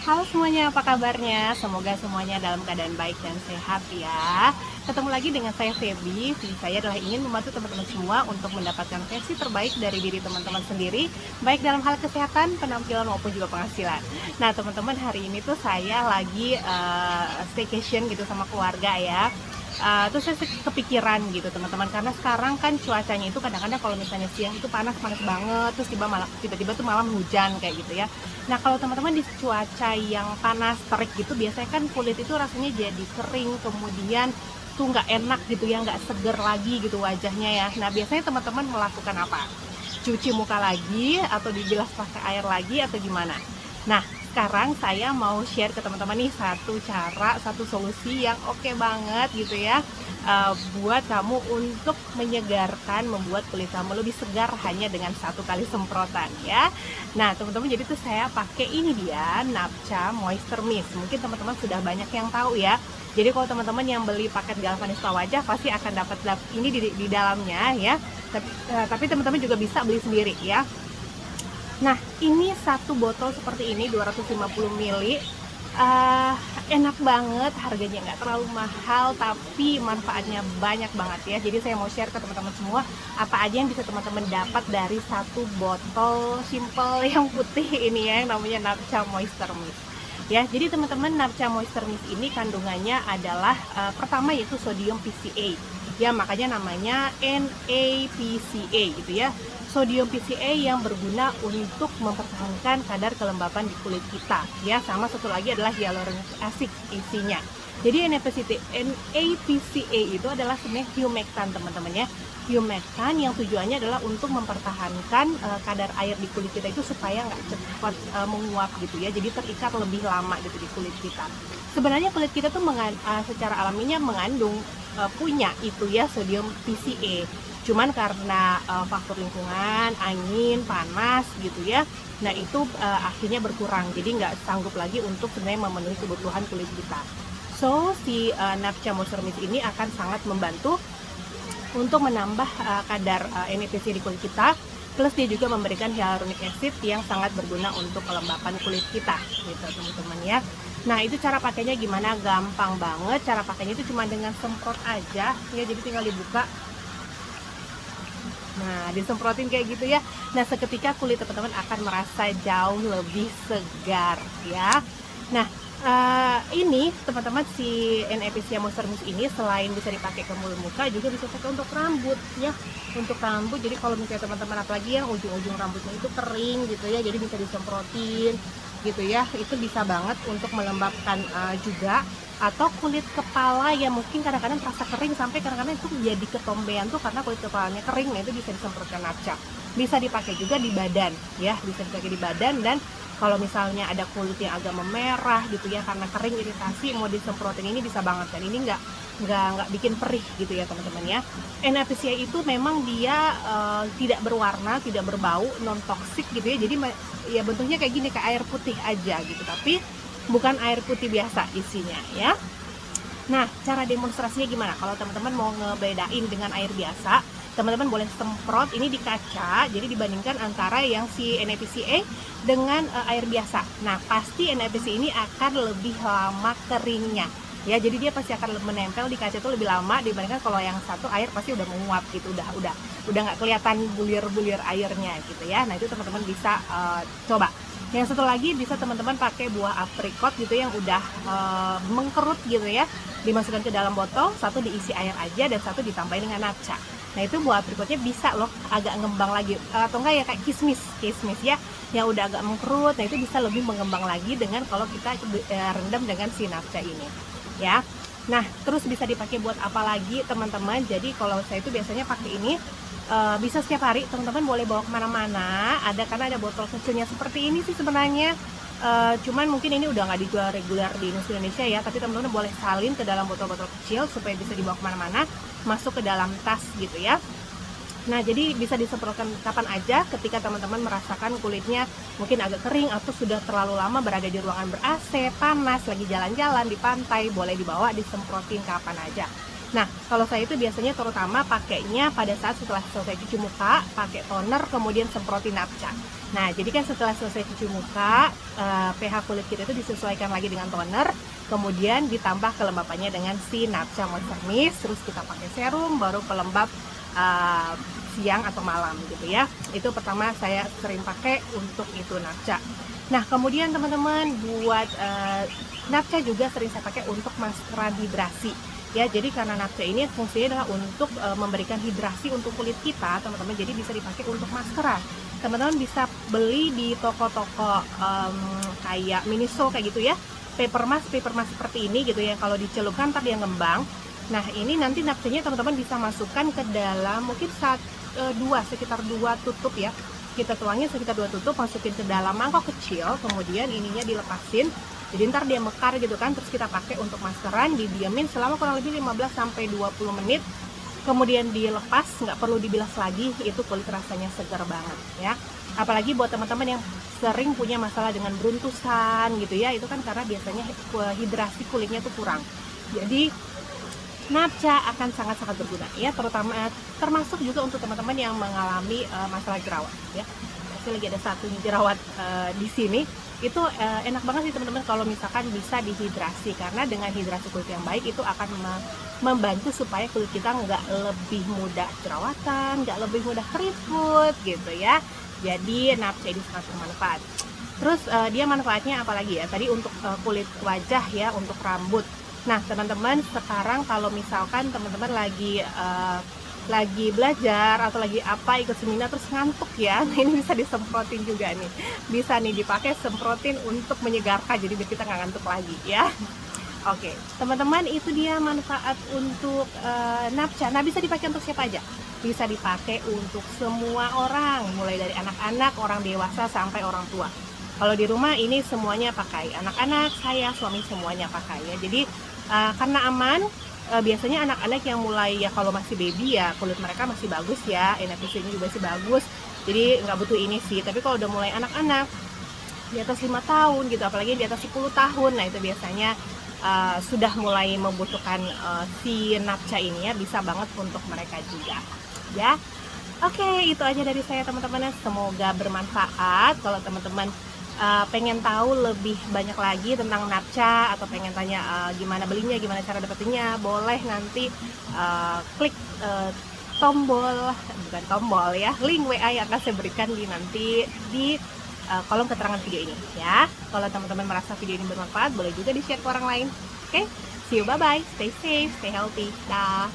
Halo semuanya, apa kabarnya? Semoga semuanya dalam keadaan baik dan sehat ya. Ketemu lagi dengan saya Feby. Visi saya adalah ingin membantu teman-teman semua untuk mendapatkan versi terbaik dari diri teman-teman sendiri, baik dalam hal kesehatan, penampilan maupun juga penghasilan. Nah, teman-teman, hari ini tuh saya lagi staycation gitu sama keluarga ya. Terus saya kepikiran gitu teman-teman, karena sekarang kan cuacanya itu kadang-kadang kalau misalnya siang itu panas-panas banget, terus tiba-tiba tuh malam hujan kayak gitu ya. Nah, kalau teman-teman di cuaca yang panas terik gitu, biasanya kan kulit itu rasanya jadi kering, kemudian tuh nggak enak gitu ya, nggak seger lagi gitu wajahnya ya. Nah, biasanya teman-teman melakukan apa? Cuci muka lagi, atau dibilas pakai air lagi, atau gimana? Nah, sekarang saya mau share ke teman-teman nih satu cara, satu solusi yang oke banget gitu ya, buat kamu untuk menyegarkan, membuat kulit kamu lebih segar hanya dengan satu kali semprotan ya. Nah, teman-teman, jadi tuh saya pakai ini dia, Napcha Moisture Mist. Mungkin teman-teman sudah banyak yang tahu ya. Jadi kalau teman-teman yang beli paket Galvanista wajah pasti akan dapat ini di dalamnya ya. Tapi teman-teman juga bisa beli sendiri ya. Nah, ini satu botol seperti ini 250 ml. Enak banget, harganya nggak terlalu mahal, tapi manfaatnya banyak banget ya. Jadi saya mau share ke teman-teman semua apa aja yang bisa teman-teman dapat dari satu botol simple yang putih ini ya, yang namanya Napcha Moisture Mist. Ya, jadi teman-teman, Napcha Moisture Mist ini kandungannya adalah pertama yaitu sodium PCA. Ya, makanya namanya NAPCA gitu ya. Sodium PCA yang berguna untuk mempertahankan kadar kelembapan di kulit kita ya. Sama satu lagi adalah hyaluronic acid isinya. Jadi NAPCA itu adalah sebenarnya humectant teman-teman ya. Humectant yang tujuannya adalah untuk mempertahankan kadar air di kulit kita itu supaya nggak cepat menguap gitu ya. Jadi terikat lebih lama gitu di kulit kita. Sebenarnya kulit kita tuh secara alaminya mengandung punya itu ya sodium PCA. Cuman karena faktor lingkungan, angin, panas gitu ya, nah itu akhirnya berkurang, jadi nggak sanggup lagi untuk sebenarnya memenuhi kebutuhan kulit kita. So, si Napcha Moisture Mist ini akan sangat membantu untuk menambah kadar NPC di kulit kita, plus dia juga memberikan hyaluronic acid yang sangat berguna untuk kelembapan kulit kita gitu teman-teman ya. Nah, itu cara pakainya gimana? Gampang banget, cara pakainya itu cuma dengan semprot aja ya, jadi tinggal dibuka. Nah, disemprotin kayak gitu ya. Nah, seketika kulit teman-teman akan merasa jauh lebih segar ya. Nah, ini teman-teman, si NAPCA Moisture Mist ini selain bisa dipakai ke mulut muka, juga bisa dipakai untuk rambut ya. Untuk rambut, jadi kalau misalnya teman-teman apalagi yang ujung-ujung rambutnya itu kering gitu ya, jadi bisa disemprotin gitu ya. Itu bisa banget untuk melembabkan juga. Atau kulit kepala yang mungkin kadang-kadang terasa kering, sampai kadang-kadang itu jadi ketombean tuh karena kulit kepalanya kering. Nah, itu bisa disemprotkan Napcha. Bisa dipakai juga di badan ya, bisa dipakai di badan. Dan kalau misalnya ada kulit yang agak memerah gitu ya karena kering, iritasi, mau disemprotin ini bisa banget. Dan ini nggak bikin perih gitu ya teman-teman ya. NAPCA itu memang dia tidak berwarna, tidak berbau, non toksik gitu ya. Jadi ya bentuknya kayak gini, kayak air putih aja gitu, tapi bukan air putih biasa isinya ya. Nah, cara demonstrasinya gimana? Kalau teman-teman mau ngebedain dengan air biasa, teman-teman boleh semprot ini di kaca. Jadi dibandingkan antara yang si NAPCA dengan air biasa. Nah, pasti NAPCA ini akan lebih lama keringnya. Ya, jadi dia pasti akan menempel di kaca itu lebih lama dibandingkan kalau yang satu air pasti udah menguap gitu, udah nggak kelihatan bulir-bulir airnya gitu ya. Nah, itu teman-teman bisa coba. Yang satu lagi bisa teman-teman pakai buah aprikot gitu yang udah mengkerut gitu ya, dimasukkan ke dalam botol, satu diisi air aja dan satu ditambahin dengan Napcha. Nah, itu buah aprikotnya bisa loh agak ngembang lagi, atau enggak ya kayak kismis ya, yang udah agak mengkerut. Nah, itu bisa lebih mengembang lagi dengan kalau kita rendam dengan si Napcha ini ya. Nah, terus bisa dipakai buat apa lagi teman-teman? Jadi kalau saya itu biasanya pakai ini bisa setiap hari, teman-teman boleh bawa kemana-mana. Karena ada botol kecilnya seperti ini sih sebenarnya. Cuman mungkin ini udah nggak dijual reguler di Indonesia ya, tapi teman-teman boleh salin ke dalam botol-botol kecil supaya bisa dibawa kemana-mana, masuk ke dalam tas gitu ya. Nah, jadi bisa disemprotkan kapan aja ketika teman-teman merasakan kulitnya mungkin agak kering atau sudah terlalu lama berada di ruangan ber-AC, panas, lagi jalan-jalan di pantai, boleh dibawa disemprotin kapan aja. Nah, kalau saya itu biasanya terutama pakainya pada saat setelah selesai cuci muka, pakai toner, kemudian semprotin napca. Nah, jadi kan setelah selesai cuci muka, pH kulit kita itu disesuaikan lagi dengan toner, kemudian ditambah kelembapannya dengan si napca moisture mist, terus kita pakai serum, baru pelembab siang atau malam gitu ya. Itu pertama saya sering pakai untuk itu napca. Nah, kemudian teman-teman buat napca juga sering saya pakai untuk maskeran hidrasi. Ya, jadi karena napca ini fungsinya adalah untuk memberikan hidrasi untuk kulit kita, teman-teman. Jadi bisa dipakai untuk maskeran. Teman-teman bisa beli di toko-toko kayak Miniso kayak gitu ya. Paper mask seperti ini gitu ya. Kalau dicelupkan ntar dia ngembang. Nah, ini nanti napcanya teman-teman bisa masukkan ke dalam mungkin sekitar 2 tutup ya. Kita tuangin sekitar 2 tutup, masukin ke dalam mangkok kecil, kemudian ininya dilepasin. Jadi ntar dia mekar gitu kan, terus kita pakai untuk maskeran, didiamin selama kurang lebih 15-20 menit. Kemudian dilepas, nggak perlu dibilas lagi, itu kulit rasanya segar banget ya. Apalagi buat teman-teman yang sering punya masalah dengan beruntusan gitu ya, itu kan karena biasanya hidrasi kulitnya tuh kurang. Jadi napca akan sangat-sangat berguna ya, termasuk juga untuk teman-teman yang mengalami masalah jerawat ya. Saya lagi ada satu jerawat di sini. Itu enak banget sih teman-teman kalau misalkan bisa dihidrasi, karena dengan hidrasi kulit yang baik itu akan membantu supaya kulit kita nggak lebih mudah jerawatan, nggak lebih mudah keriput gitu ya. Jadi napca ini sangat bermanfaat. Terus dia manfaatnya apalagi ya? Tadi untuk kulit wajah ya, untuk rambut. Nah teman-teman, sekarang kalau misalkan teman-teman lagi belajar atau lagi ikut seminar terus ngantuk ya, nah ini bisa disemprotin juga nih, bisa nih dipakai semprotin untuk menyegarkan, jadi biar kita nggak ngantuk lagi ya. Oke teman-teman, itu dia manfaat untuk napca. Nah, bisa dipakai untuk siapa aja? Bisa dipakai untuk semua orang, mulai dari anak-anak, orang dewasa sampai orang tua. Kalau di rumah ini semuanya pakai, anak-anak, saya, suami semuanya pakai ya. Jadi karena aman. Biasanya anak-anak yang mulai ya, kalau masih baby ya kulit mereka masih bagus ya, NFC-nya juga masih bagus, jadi nggak butuh ini sih. Tapi kalau udah mulai anak-anak di atas 5 tahun gitu, apalagi di atas 10 tahun, nah itu biasanya sudah mulai membutuhkan si napca ini ya, bisa banget untuk mereka juga ya. Oke, itu aja dari saya teman-teman, semoga bermanfaat. Kalau teman-teman pengen tahu lebih banyak lagi tentang napca atau pengen tanya gimana belinya, gimana cara dapetinnya, boleh nanti klik bukan tombol ya, link WA yang akan saya berikan nanti di kolom keterangan video ini ya. Kalau teman-teman merasa video ini bermanfaat, boleh juga di share ke orang lain. Oke, see you, bye bye, stay safe, stay healthy, dah.